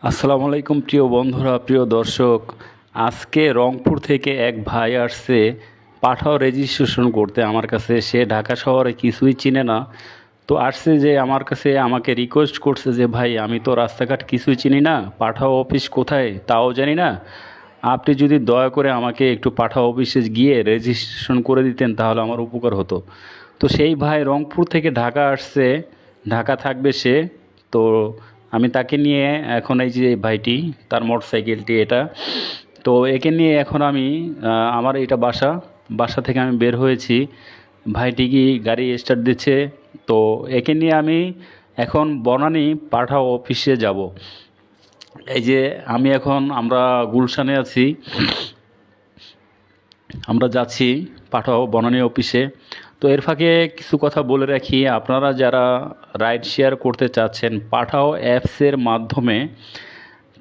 আসসালামু আলাইকুম প্রিয় বন্ধুরা, প্রিয় দর্শক। আজকে রংপুর থেকে এক ভাই আসছে পাঠাও রেজিস্ট্রেশন করতে আমার কাছে। সে ঢাকা শহরে কিছুই চিনে না, তো আসছে যে আমার কাছে আমাকে রিকোয়েস্ট করছে যে ভাই, আমি তো রাস্তাঘাট কিছুই চিনি না, পাঠাও অফিস কোথায় তাও জানি না, আপনি যদি দয়া করে আমাকে একটু পাঠাও অফিসে গিয়ে রেজিস্ট্রেশন করে দিতেন তাহলে আমার উপকার হতো। তো সেই ভাই রংপুর থেকে ঢাকা আসছে, ঢাকা থাকবে সে। তো আমি তাকে নিয়ে এখন এই যে ভাইটি, তার মোটরসাইকেলটি এটা, তো একে নিয়ে এখন আমি আমার এটা বাসা, বাসা থেকে আমি বের হয়েছি। ভাইটি কি গাড়ি স্টার্ট দিচ্ছে। তো একে নিয়ে আমি এখন বনানী পাঠাও অফিসে যাব। এই যে আমি এখন, আমরা গুলশানে আছি, আমরা যাচ্ছি পাঠাও বনানী অফিসে। তো এর ফাঁকে কিছু কথা বলে রাখি, আপনারা যারা রাইড শেয়ার করতে চাচ্ছেন পাঠাও অ্যাপসের মাধ্যমে,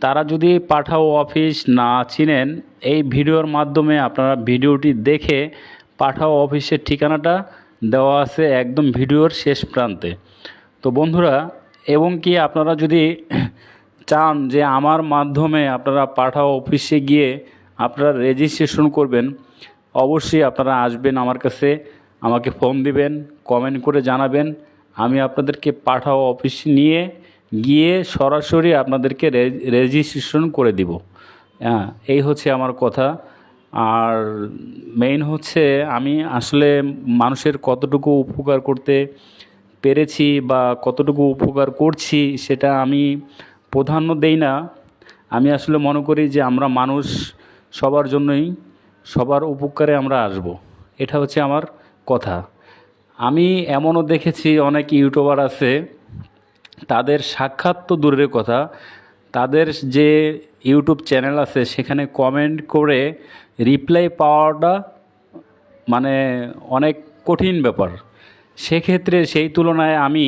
তারা যদি পাঠাও অফিস না চিনেন, এই ভিডিওর মাধ্যমে আপনারা ভিডিওটি দেখে পাঠাও অফিসের ঠিকানাটা দেওয়া আছে একদম ভিডিওর শেষ প্রান্তে। তো বন্ধুরা, এবং কি আপনারা যদি চান যে আমার মাধ্যমে আপনারা পাঠাও অফিসে গিয়ে আপনারা রেজিস্ট্রেশন করবেন, অবশ্যই আপনারা আসবেন আমার কাছে, আমাকে ফোন দিবেন, কমেন্ট করে জানাবেন। আমি আপনাদেরকে পাঠাও অফিসে নিয়ে গিয়ে সরাসরি আপনাদেরকে রেজিস্ট্রেশন করে দিব। হ্যাঁ, এই হচ্ছে আমার কথা। আর মেইন হচ্ছে আমি আসলে মানুষের কতটুকু উপকার করতে পেরেছি বা কতটুকু উপকার করছি সেটা আমি প্রাধান্য দেই না। আমি আসলে মনে করি যে আমরা মানুষ, সবার জন্যই, সবার উপকারে আমরা আসব। এটা হচ্ছে আমার কথা। আমি এমনও দেখেছি অনেক ইউটিউবার আছে, তাদের সাক্ষাৎ তো দূরের কথা, তাদের যে ইউটিউব চ্যানেল আছে সেখানে কমেন্ট করে রিপ্লাই পাওয়াটা মানে অনেক কঠিন ব্যাপার। সেক্ষেত্রে সেই তুলনায় আমি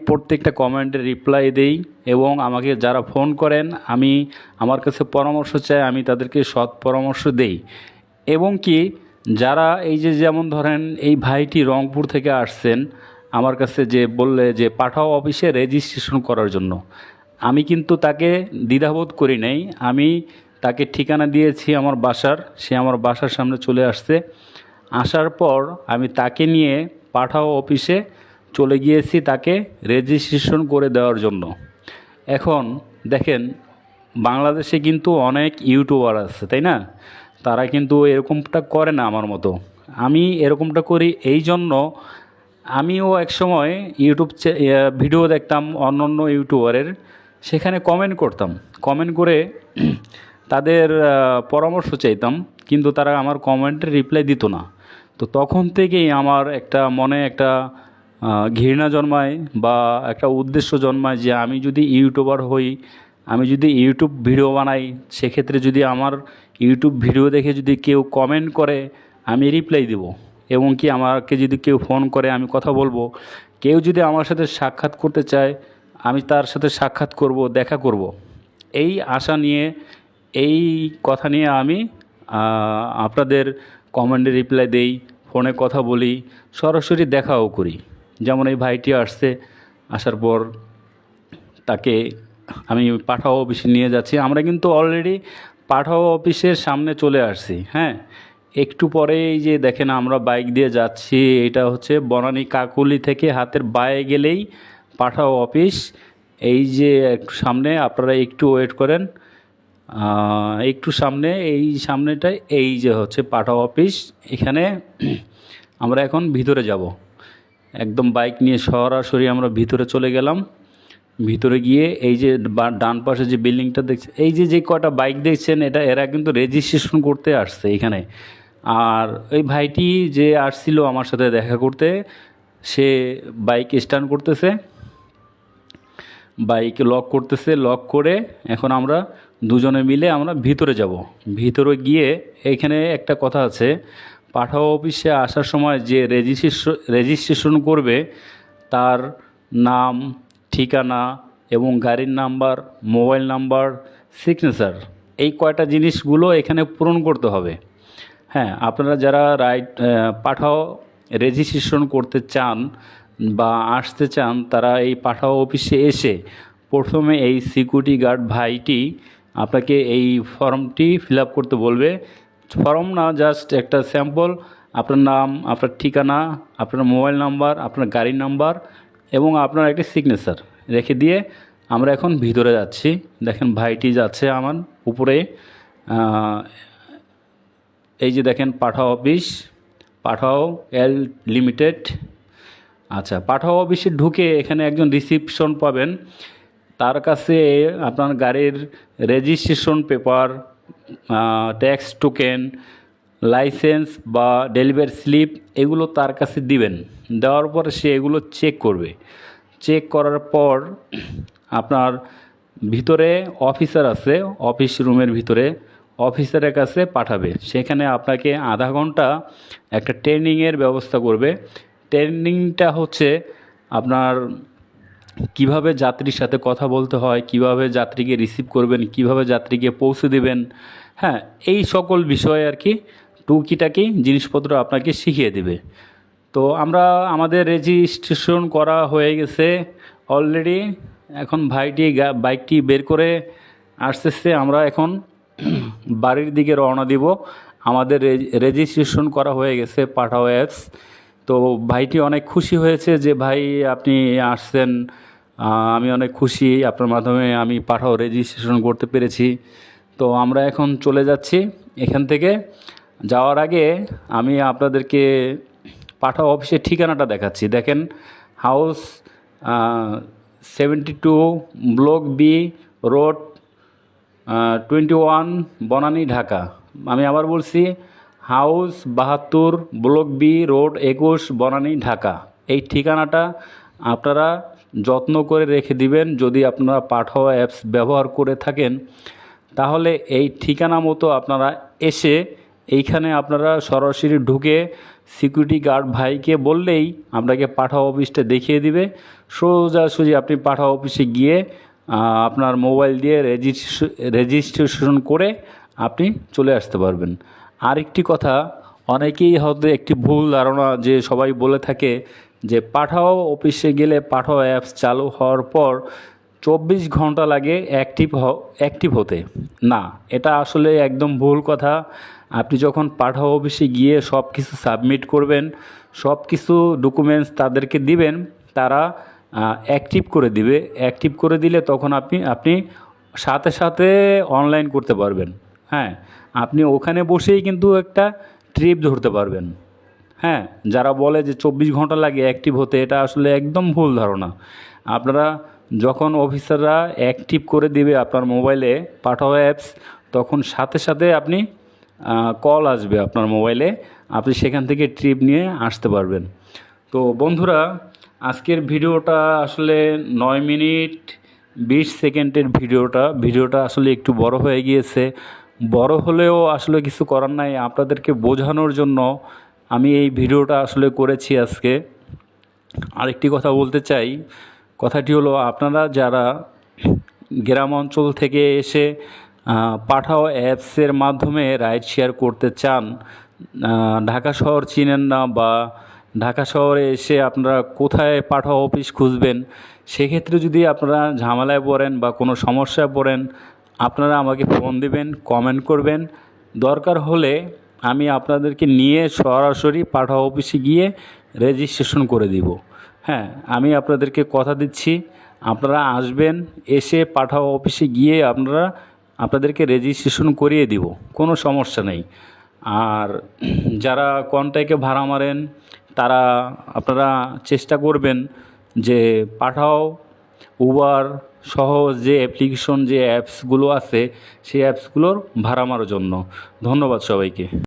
প্রত্যেকটা কমেন্টের রিপ্লাই দেই, এবং আমাকে যারা ফোন করেন, আমার কাছে পরামর্শ চায়, আমি তাদেরকে সৎ পরামর্শ দেই। এবং কি, যারা এই যে যেমন ধরেন এই ভাইটি রংপুর থেকে আসছেন আমার কাছে, যে বললে যে পাঠাও অফিসে রেজিস্ট্রেশন করার জন্য, আমি কিন্তু তাকে দ্বিধাবোধ করি নাই। আমি তাকে ঠিকানা দিয়েছি আমার বাসার, সে আমার বাসার সামনে চলে আসছে। আসার পর আমি তাকে নিয়ে পাঠাও অফিসে চলে গিয়েছি তাকে রেজিস্ট্রেশন করে দেওয়ার জন্য। এখন দেখেন, বাংলাদেশে কিন্তু অনেক ইউটিউবার আছে, তাই না? তারা কিন্তু এরকমটা করে না আমার মতো। আমি এরকমটা করি এই জন্য, আমিও এক সময় ইউটিউব ভিডিও দেখতাম অন্য অন্য ইউটিউবারের, সেখানে কমেন্ট করতাম, কমেন্ট করে তাদের পরামর্শ চাইতাম, কিন্তু তারা আমার কমেন্টের রিপ্লাই দিত না। তো তখন থেকেই আমার একটা মনে একটা ঘৃণা জন্মায় বা একটা উদ্দেশ্য জন্মায় যে আমি যদি ইউটিউবার হই, আমি যদি ইউটিউব ভিডিও বানাই, সেক্ষেত্রে যদি আমার ইউটিউব ভিডিও দেখে যদি কেউ কমেন্ট করে, আমি রিপ্লাই দেব। এবং কি, আমাকে যদি কেউ ফোন করে আমি কথা বলবো, কেউ যদি আমার সাথে সাক্ষাৎ করতে চায় আমি তার সাথে সাক্ষাৎ করব, দেখা করব। এই আশা নিয়ে, এই কথা নিয়ে আমি আপনাদের কমেন্টে রিপ্লাই দেই, ফোনে কথা বলি, সরাসরি দেখাও করি। যেমন এই ভাইটি আসছে, আসার পর তাকে আমি পাঠাও অফিসে নিয়ে যাচ্ছি। আমরা কিন্তু অলরেডি পাঠাও অফিসের সামনে চলে আসছি। হ্যাঁ, একটু পরে এই যে দেখেন আমরা বাইক দিয়ে যাচ্ছি, এটা হচ্ছে বনানী কাকুলি থেকে হাতের বাঁয়ে গেলেই পাঠাও অফিস। এই যে একটু সামনে, আপনারা একটু ওয়েট করেন, একটু সামনে, এই সামনেটায় এই যে হচ্ছে পাঠাও অফিস। এখানে আমরা এখন ভিতরে যাব, একদম বাইক নিয়ে সরাসরি আমরা ভিতরে চলে গেলাম। ভিতরে গিয়ে এই যে ডান পাশে যে বিল্ডিংটা দেখছেন, এই যে যে কটা বাইক দেখছেন, এরা কিন্তু রেজিস্ট্রেশন করতে আসছে এখানে। আর ওই ভাইটি যে আসছিল আমার সাথে দেখা করতে, সে বাইক স্টার্ট করতেছে, বাইক লক করতেছে, লক করে এখন আমরা দুজনে মিলে আমরা ভিতরে যাব। ভিতরে গিয়ে এখানে একটা কথা আছে, পাঠাও অফিসে আসার সময় যে রেজিস্ট্রেশন করবে, তার নাম, ঠিকানা এবং গাড়ির নাম্বার, মোবাইল নাম্বার, সিগনেচার, এই কয়টা জিনিসগুলো এখানে পূরণ করতে হবে। হ্যাঁ, আপনারা যারা পাঠাও রেজিস্ট্রেশন করতে চান বা আসতে চান, তারা এই পাঠাও অফিসে এসে প্রথমে এই সিকিউরিটি গার্ড ভাইটি আপনাকে এই ফর্মটি ফিল আপ করতে বলবে। ফর্ম না, জাস্ট একটা স্যাম্পল, আপনার নাম, আপনার ঠিকানা, আপনার মোবাইল নাম্বার, আপনার গাড়ির নাম্বার এবং আপনার একটি সিগনেচার রেখে দিয়ে আমরা এখন ভিতরে যাচ্ছি। দেখেন ভাইটি যাচ্ছে আমার উপরে। এই যে দেখেন পাঠাও অফিস, পাঠাও এল লিমিটেড। আচ্ছা, পাঠাও অফিসে ঢুকে এখানে একজন রিসিপশন পাবেন। তার কাছে আপনার গাড়ির registration paper, tax token, licence বা ডেলিভারি স্লিপ এগুলো তার কাছে দিবেন। দেওয়ার পর সে এগুলো চেক করবে। চেক করার পর আপনার ভিতরে অফিসার আছে, অফিস রুমের ভিতরে অফিসারের কাছে পাঠাবে। সেখানে আপনাকে আধা ঘন্টা একটা ট্রেনিংয়ের ব্যবস্থা করবে। ট্রেনিংটা হচ্ছে আপনার কিভাবে যাত্রীর সাথে কথা বলতে হয়, কিভাবে যাত্রীকে রিসিভ করবেন, কিভাবে যাত্রীকে পৌঁছে দেবেন, হ্যাঁ, এই সকল বিষয়ে আর কি টুকিটাকি জিনিসপত্র আপনাকে শিখিয়ে দেবে। তো আমাদের রেজিস্ট্রেশন করা হয়ে গেছে অলরেডি। এখন ভাইটি বাইকটি বের করে আসতেছে। আমরা এখন বাড়ির দিকে রওনা দিব। আমাদের রেজিস্ট্রেশন করা হয়ে গেছে পাঠাও অ্যাপস। তো ভাইটি অনেক খুশি হয়েছে যে ভাই আপনি আসছেন, আমি অনেক খুশি, আপনার মাধ্যমে আমি পাঠাও রেজিস্ট্রেশন করতে পেরেছি। তো আমরা এখন চলে যাচ্ছি এখান থেকে। যাওয়ার আগে আমি আপনাদেরকে পাঠাও অফিসের ঠিকানাটা দেখাচ্ছি। দেখেন, house 72 block B road 21 Banani Dhaka. আমি আবার বলছি, house 72 block B road 21 Banani Dhaka. এই ঠিকানাটা আপনারা যত্ন করে রেখে দিবেন। যদি আপনারা পাঠাও অ্যাপস ব্যবহার করে থাকেন তাহলে এই ঠিকানা মতো আপনারা এসে এইখানে আপনারা সরাসরি ঢুকে সিকিউরিটি গার্ড ভাইকে বললেই আপনাকে পাঠাও অফিসটা দেখিয়ে দিবে। সোজাসুজি আপনি পাঠাও অফিসে গিয়ে আপনার মোবাইল দিয়ে রেজিস্ট্রেশন করে আপনি চলে আসতে পারবেন। আরেকটি কথা, অনেকেই হয়তো একটি ভুল ধারণা যে সবাই বলে থাকে যে পাঠাও অফিসে গেলে পাঠাও অ্যাপস চালু হওয়ার পর 24 ঘন্টা লাগে অ্যাক্টিভ হতে। না, এটা আসলে একদম ভুল কথা। আপনি যখন পাঠাও অফিসে গিয়ে সব কিছু সাবমিট করবেন, সব কিছু ডকুমেন্টস তাদেরকে দিবেন, তারা অ্যাক্টিভ করে দিবে। অ্যাক্টিভ করে দিলে তখন আপনি সাথে সাথে অনলাইন করতে পারবেন। হ্যাঁ, আপনি ওখানে বসেই কিন্তু একটা ট্রিপ ধরতে পারবেন। হ্যাঁ, যারা বলে যে 24 ঘন্টা লাগে অ্যাক্টিভ হতে, এটা আসলে একদম ভুল ধারণা। আপনারা যখন অফিসাররা অ্যাক্টিভ করে দিবে আপনার মোবাইলে পাঠাও অ্যাপস, তখন সাথে সাথে আপনি কল আসবে আপনার মোবাইলে, আপনি সেখান থেকে ট্রিপ নিয়ে আসতে পারবেন। তো বন্ধুরা, আজকের ভিডিওটা আসলে 9 মিনিট 20 সেকেন্ডের ভিডিওটা আসলে একটু বড় হয়ে গিয়েছে। বড় হলেও আসলে কিছু করার নাই, আপনাদেরকে বোঝানোর জন্য আমি এই ভিডিওটা আসলে করেছি আজকে। আরেকটি কথা বলতে চাই, কথাটি হলো আপনারা যারা গ্রাম অঞ্চল থেকে এসে পাঠাও অ্যাপসের মাধ্যমে রাইড শেয়ার করতে চান, ঢাকা শহর চিনেন না বা ঢাকা শহরে এসে আপনারা কোথায় পাঠাও অফিস খুঁজবেন, সেক্ষেত্রে যদি আপনারা ঝামেলায় পড়েন বা কোনো সমস্যায় পড়েন, আপনারা আমাকে ফোন দিবেন, কমেন্ট করবেন। দরকার হলে আমি আপনাদেরকে নিয়ে সরাসরি পাঠাও অফিসে গিয়ে রেজিস্ট্রেশন করে দিব। হ্যাঁ, আমি আপনাদেরকে কথা দিচ্ছি, আপনারা আসবেন, এসে পাঠাও অফিসে গিয়ে আপনাদেরকে রেজিস্ট্রেশন করিয়ে দিব, কোনো সমস্যা নেই। আর যারা কন্ট্যাক্টে ভাড়া মারেন আপনারা চেষ্টা করবেন যে পাঠাও, উবার সহ যে অ্যাপ্লিকেশন, যে অ্যাপসগুলো আছে সেই অ্যাপসগুলোর ভাড়া মারার জন্য। ধন্যবাদ সবাইকে।